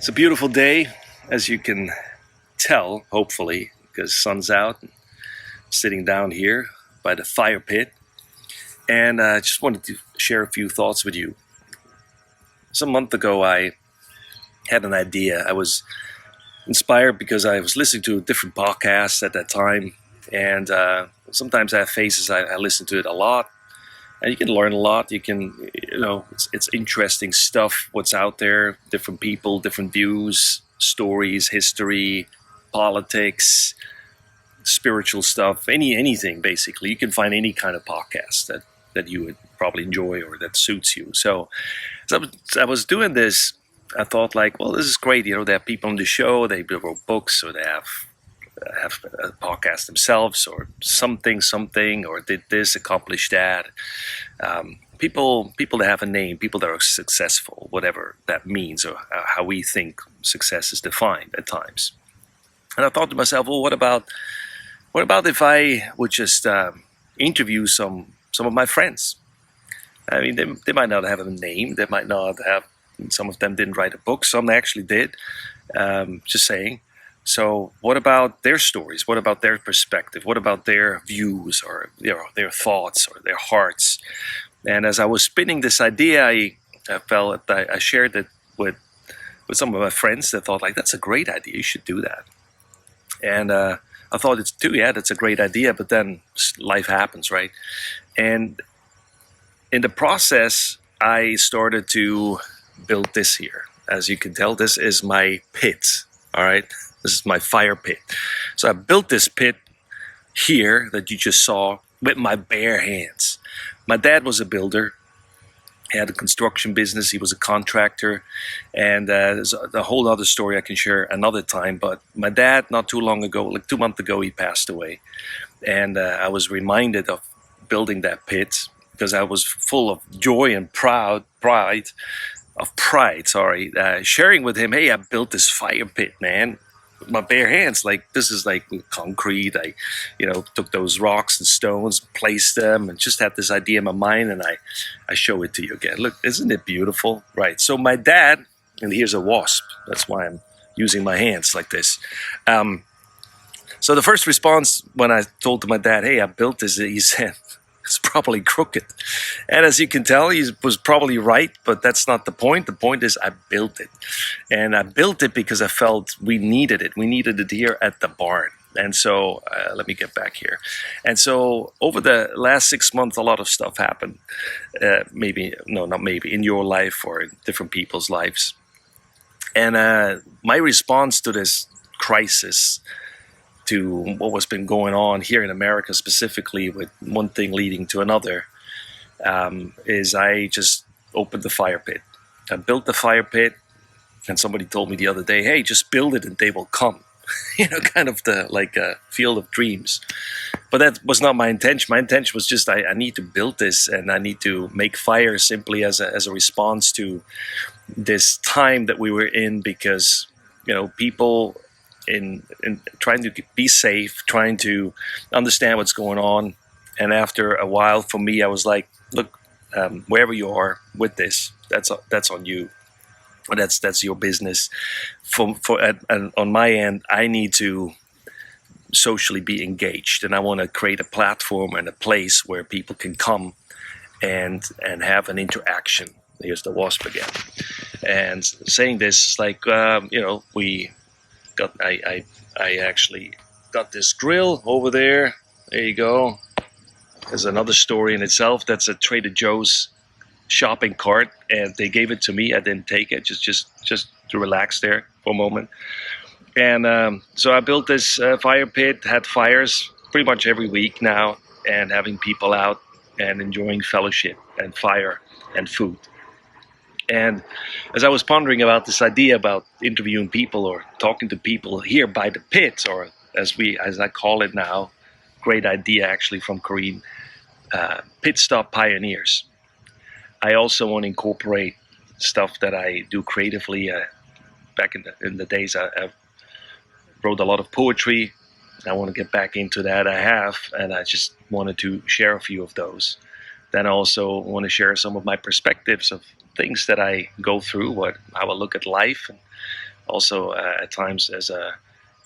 It's a beautiful day, as you can tell, hopefully, because sun's out. I'm sitting down here by the fire pit, and I just wanted to share a few thoughts with you. Some month ago, I had an idea. I was inspired because I was listening to different podcasts at that time, and sometimes I have phases I listen to it a lot. And you can learn a lot. You can, it's interesting stuff, what's out there, different people, different views, stories, history, politics, spiritual stuff, anything basically. You can find any kind of podcast that you would probably enjoy or that suits you. So as I was doing this, I thought like, well, this is great. They have people on the show, they wrote books, or they have a podcast themselves, or something, or did this, accomplished that. People that have a name, people that are successful, whatever that means, or how we think success is defined at times. And I thought to myself, well, what about if I would just interview some of my friends? I mean, they might not have a name, they might not have. Some of them didn't write a book, some actually did. Just saying. So what about their stories? What about their perspective? What about their views, or their thoughts, or their hearts? And as I was spinning this idea, I felt that I shared it with some of my friends that thought like, that's a great idea, you should do that. And I thought it's too, yeah, that's a great idea, but then life happens, right? And in the process, I started to build this here. As you can tell, this is my pit, all right? This is my fire pit. So I built this pit here that you just saw with my bare hands. My dad was a builder. He had a construction business. He was a contractor. And there's a whole other story I can share another time. But my dad, not too long ago, like 2 months ago, he passed away. And I was reminded of building that pit because I was full of joy and pride, sharing with him, hey, I built this fire pit, man. My bare hands, like this is like concrete. I took those rocks and stones, placed them, and just had this idea in my mind, and I show it to you again. Look, isn't it beautiful? Right. So my dad, and here's a wasp, that's why I'm using my hands like this. So the first response when I told my dad, hey, I built this, he said, it's probably crooked. And as you can tell, he was probably right, but that's not the point. The point is I built it. And I built it because I felt we needed it. We needed it here at the barn. And so let me get back here. And so over the last 6 months, a lot of stuff happened. Not maybe, in your life or in different people's lives. And my response to this crisis, to what was been going on here in America specifically, with one thing leading to another, is I just opened the fire pit. I built the fire pit, and somebody told me the other day, hey, just build it and they will come. Kind of like a field of dreams. But that was not my intention. My intention was just I need to build this, and I need to make fire simply as a response to this time that we were in, because people in trying to be safe, trying to understand what's going on. And after a while, for me, I was like, look, wherever you are with this, that's on you. That's your business. And on my end, I need to socially be engaged, and I want to create a platform and a place where people can come and have an interaction. Here's the wasp again. And saying this, like I actually got this grill over there. There you go. There's another story in itself. That's a Trader Joe's shopping cart, and they gave it to me. I didn't take it, just to relax there for a moment. And so I built this fire pit, had fires pretty much every week now, and having people out and enjoying fellowship and fire and food. And as I was pondering about this idea about interviewing people or talking to people here by the pit, or as I call it now, great idea actually from Korean, PITSTOP Pioneers. I also want to incorporate stuff that I do creatively. Back in the days, I wrote a lot of poetry. I want to get back into that. I have, and I just wanted to share a few of those. Then I also want to share some of my perspectives of things that I go through, how I look at life, and also at times as a,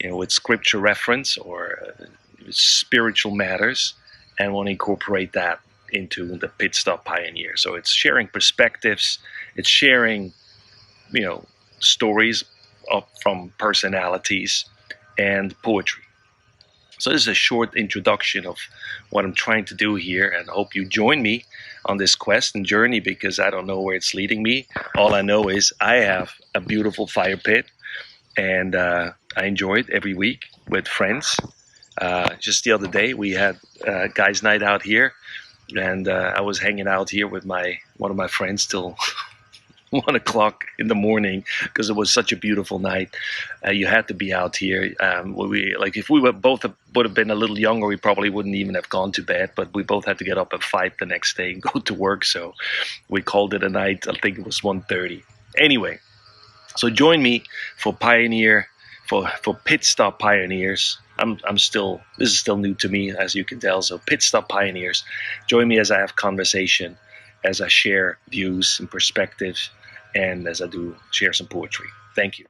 with scripture reference or spiritual matters, and want to incorporate that into the Pit Stop Pioneer. So it's sharing perspectives, it's sharing, stories from personalities and poetry. So this is a short introduction of what I'm trying to do here, and I hope you join me on this quest and journey, because I don't know where it's leading me. All I know is I have a beautiful fire pit, and I enjoy it every week with friends. Just the other day we had guys' night out here, and I was hanging out here with one of my friends till 1 o'clock in the morning because it was such a beautiful night. You had to be out here. If we would have been a little younger, we probably wouldn't even have gone to bed. But we both had to get up at 5 the next day and go to work, so we called it a night. I think it was 1:30. Anyway, so join me for Pit Stop Pioneers. This is still new to me, as you can tell. So Pit Stop Pioneers, join me as I have conversation, as I share views and perspectives, and as I do share some poetry. Thank you.